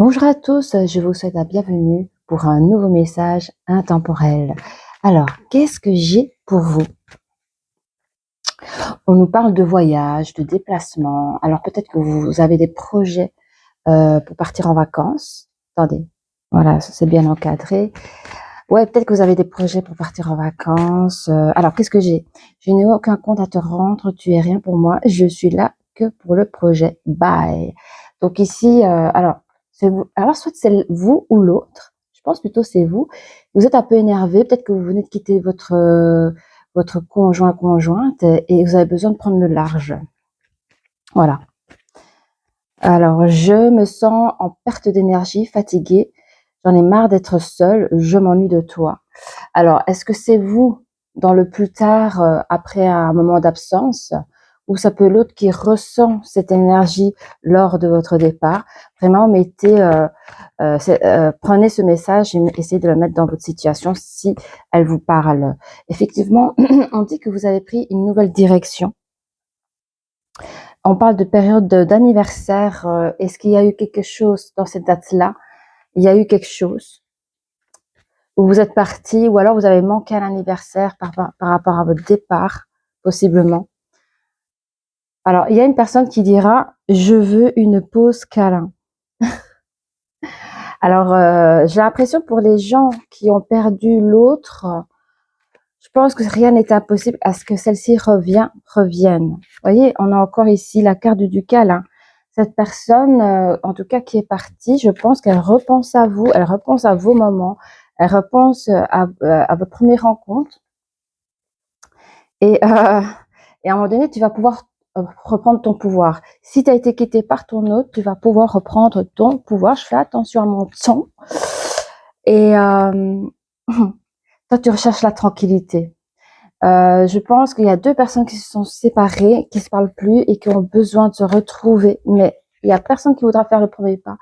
Bonjour à tous, je vous souhaite la bienvenue pour un nouveau message intemporel. Alors, qu'est-ce que j'ai pour vous? On nous parle de voyage, de déplacement. Alors peut-être que vous avez des projets pour partir en vacances. Attendez, voilà, ça c'est bien encadré. Ouais, peut-être que vous avez des projets pour partir en vacances. Alors, qu'est-ce que j'ai? Je n'ai aucun compte à te rendre, tu es rien pour moi. Je suis là que pour le projet. Bye. Donc ici, alors, c'est vous. Alors, soit c'est vous ou l'autre. Je pense plutôt c'est vous. Vous êtes un peu énervé. Peut-être que vous venez de quitter votre conjoint, conjointe et vous avez besoin de prendre le large. Voilà. Alors, je me sens en perte d'énergie, fatiguée. J'en ai marre d'être seule. Je m'ennuie de toi. Alors, est-ce que c'est vous dans le plus tard, après un moment d'absence, ou ça peut l'autre qui ressent cette énergie lors de votre départ? Vraiment, prenez ce message et essayez de le mettre dans votre situation si elle vous parle. Effectivement, on dit que vous avez pris une nouvelle direction. On parle de période d'anniversaire. Est-ce qu'il y a eu quelque chose dans cette date-là? Il y a eu quelque chose où vous êtes parti, ou alors vous avez manqué à l'anniversaire par rapport à votre départ, possiblement. Alors, il y a une personne qui dira « Je veux une pause câlin ». Alors, j'ai l'impression pour les gens qui ont perdu l'autre, je pense que rien n'est impossible à ce que celle-ci revienne. Vous voyez, on a encore ici la carte du câlin. Cette personne, en tout cas qui est partie, je pense qu'elle repense à vous, elle repense à vos moments, elle repense à votre première rencontre. Et à un moment donné, tu vas pouvoir reprendre ton pouvoir. Si tu as été quitté par ton autre, tu vas pouvoir reprendre ton pouvoir. Je fais attention à mon son. Et toi, tu recherches la tranquillité. Je pense qu'il y a deux personnes qui se sont séparées, qui se parlent plus et qui ont besoin de se retrouver. Mais il y a personne qui voudra faire le premier pas.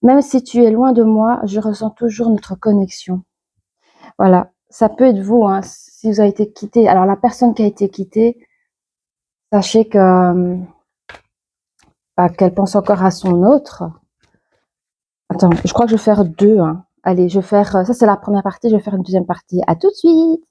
Même si tu es loin de moi, je ressens toujours notre connexion. Voilà. Ça peut être vous, hein, si vous avez été quitté. Alors, la personne qui a été quittée, sachez que qu'elle pense encore à son autre. Attends, je crois que je vais faire deux. Hein. Allez, je vais faire... Ça, c'est la première partie. Je vais faire une deuxième partie. À tout de suite.